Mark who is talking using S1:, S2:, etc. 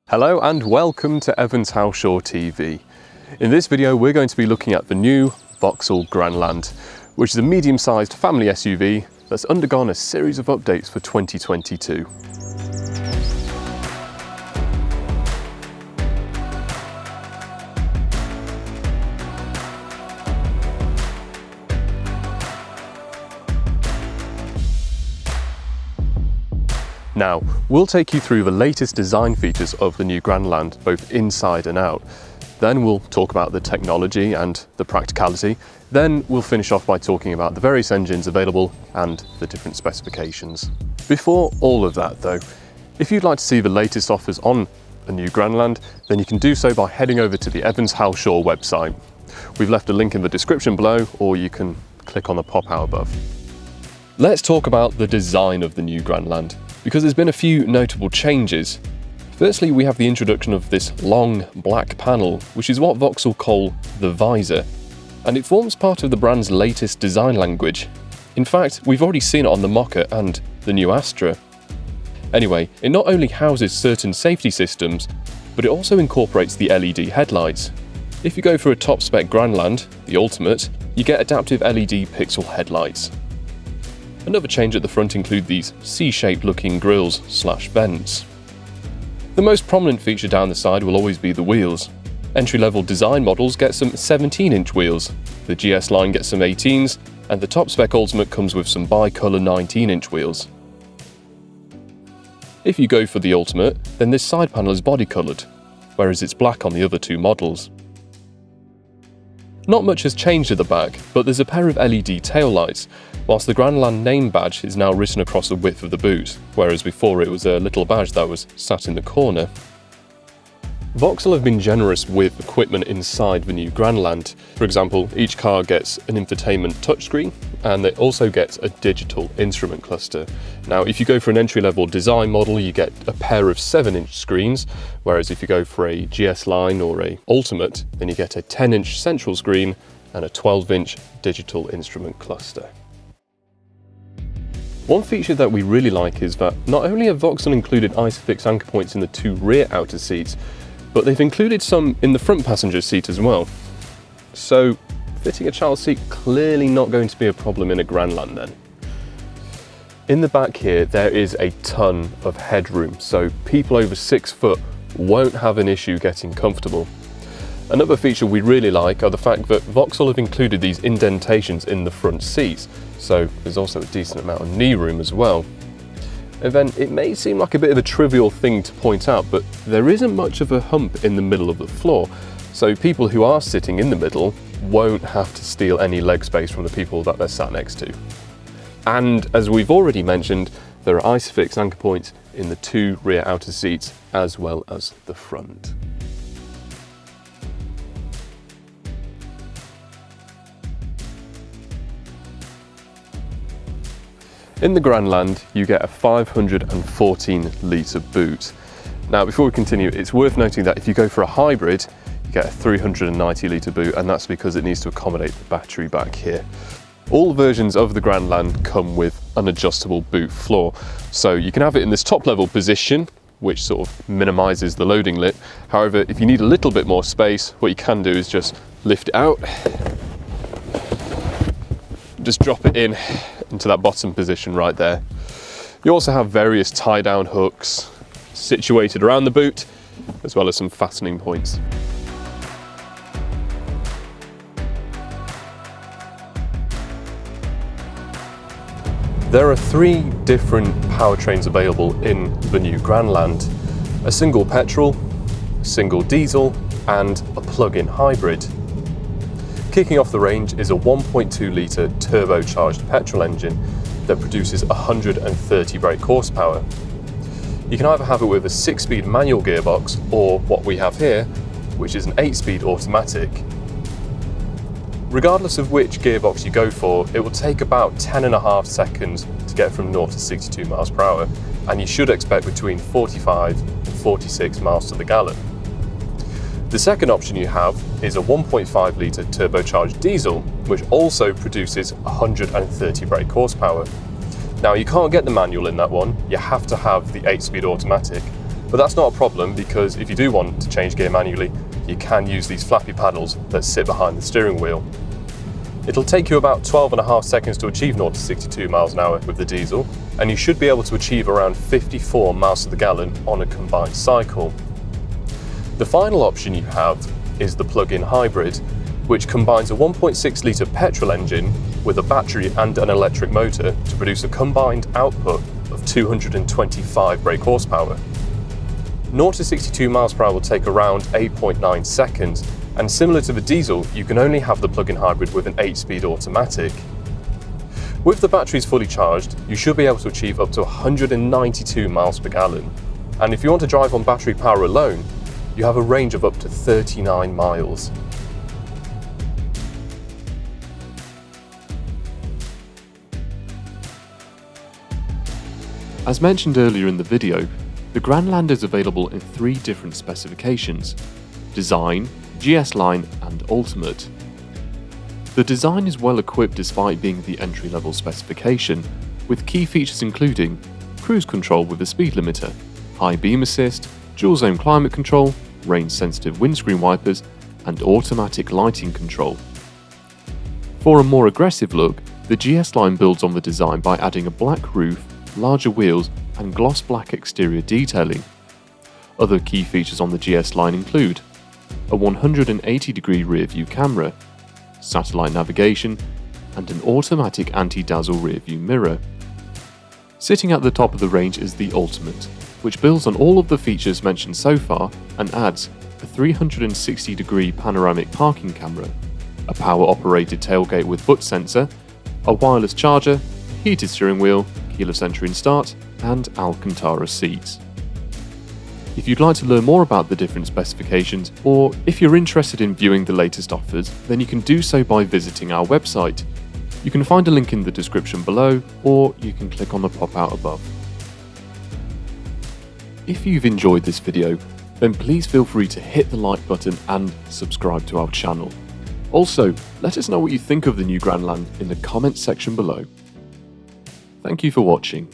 S1: Hello and welcome to Evans Halshaw TV. In this video we're going to be looking at the new Vauxhall Grandland, which is a medium-sized family SUV that's undergone a series of updates for 2022. Now, we'll take you through the latest design features of the new Grandland, both inside and out. Then we'll talk about the technology and the practicality. Then we'll finish off by talking about the various engines available and the different specifications. Before all of that though, if you'd like to see the latest offers on the new Grandland, then you can do so by heading over to the Evans Halshaw website. We've left a link in the description below, or you can click on the pop-out above. Let's talk about the design of the new Grandland, because there's been a few notable changes. Firstly, we have the introduction of this long black panel, which is what Vauxhall call the Vizor, and it forms part of the brand's latest design language. In fact, we've already seen it on the Mocha and the new Astra. Anyway, it not only houses certain safety systems, but it also incorporates the LED headlights. If you go for a top-spec Grandland, the Ultimate, you get adaptive LED pixel headlights. Another change at the front include these C-shaped looking grills/vents. The most prominent feature down the side will always be the wheels. Entry-level design models get some 17-inch wheels, the GS line gets some 18s, and the top-spec Ultimate comes with some bi-colour 19-inch wheels. If you go for the Ultimate, then this side panel is body-coloured, whereas it's black on the other two models. Not much has changed at the back, but there's a pair of LED taillights, whilst the Grandland name badge is now written across the width of the boot, whereas before it was a little badge that was sat in the corner. Vauxhall have been generous with equipment inside the new Grandland. For example, each car gets an infotainment touchscreen, and they also get a digital instrument cluster. Now, if you go for an entry-level design model, you get a pair of 7-inch screens, whereas if you go for a GS line or a Ultimate, then you get a 10-inch central screen and a 12-inch digital instrument cluster. One feature that we really like is that not only have Vauxhall included ISOFIX anchor points in the two rear outer seats, but they've included some in the front passenger seat as well. So fitting a child seat clearly not going to be a problem in a Grandland then. In the back here there is a ton of headroom, so people over 6 foot won't have an issue getting comfortable. Another feature we really like are the fact that Vauxhall have included these indentations in the front seats, so there's also a decent amount of knee room as well. And then it may seem like a bit of a trivial thing to point out, but there isn't much of a hump in the middle of the floor, so people who are sitting in the middle won't have to steal any leg space from the people that they're sat next to. And as we've already mentioned, there are ISOFIX anchor points in the two rear outer seats as well as the front. In the Grandland, you get a 514 litre boot. Now, before we continue, it's worth noting that if you go for a hybrid, you get a 390 litre boot, and that's because it needs to accommodate the battery back here. All versions of the Grandland come with an adjustable boot floor, so you can have it in this top level position, which sort of minimises the loading lip. However, if you need a little bit more space, what you can do is just lift it out, just drop it into that bottom position right there. You also have various tie-down hooks situated around the boot, as well as some fastening points. There are 3 different powertrains available in the new Grandland: a single petrol, a single diesel, and a plug-in hybrid. Kicking off the range is a 1.2 litre turbocharged petrol engine that produces 130 brake horsepower. You can either have it with a 6-speed manual gearbox or what we have here, which is an 8-speed automatic. Regardless of which gearbox you go for, it will take about 10.5 seconds to get from 0 to 62 miles per hour, and you should expect between 45 and 46 miles to the gallon. The second option you have is a 1.5 litre turbocharged diesel, which also produces 130 brake horsepower. Now, you can't get the manual in that one, you have to have the 8-speed automatic, But that's not a problem, because if you do want to change gear manually, you can use these flappy paddles that sit behind the steering wheel. It'll take you about 12.5 seconds to achieve 0 to 62 miles an hour with the diesel, and you should be able to achieve around 54 miles to the gallon on a combined cycle. The final option you have is the plug-in hybrid, which combines a 1.6 litre petrol engine with a battery and an electric motor to produce a combined output of 225 brake horsepower. 0 to 62 miles per hour will take around 8.9 seconds, and similar to the diesel, you can only have the plug-in hybrid with an 8-speed automatic. With the batteries fully charged, you should be able to achieve up to 192 miles per gallon. And if you want to drive on battery power alone, you have a range of up to 39 miles. As mentioned earlier in the video, the Grandland is available in 3 different specifications: Design, GS Line and Ultimate. The Design is well equipped despite being the entry-level specification, with key features including cruise control with a speed limiter, high beam assist, dual zone climate control, rain-sensitive windscreen wipers and automatic lighting control. For a more aggressive look, the GS Line builds on the Design by adding a black roof, larger wheels and gloss black exterior detailing. Other key features on the GS Line include a 180-degree rear view camera, satellite navigation and an automatic anti-dazzle rear view mirror. Sitting at the top of the range is the Ultimate, which builds on all of the features mentioned so far and adds a 360-degree panoramic parking camera, a power-operated tailgate with butt sensor, a wireless charger, heated steering wheel, keyless entry and start, and Alcantara seats. If you'd like to learn more about the different specifications, or if you're interested in viewing the latest offers, then you can do so by visiting our website. You can find a link in the description below, or you can click on the pop-out above. If you've enjoyed this video, then please feel free to hit the like button and subscribe to our channel. Also, let us know what you think of the new Grandland in the comments section below. Thank you for watching.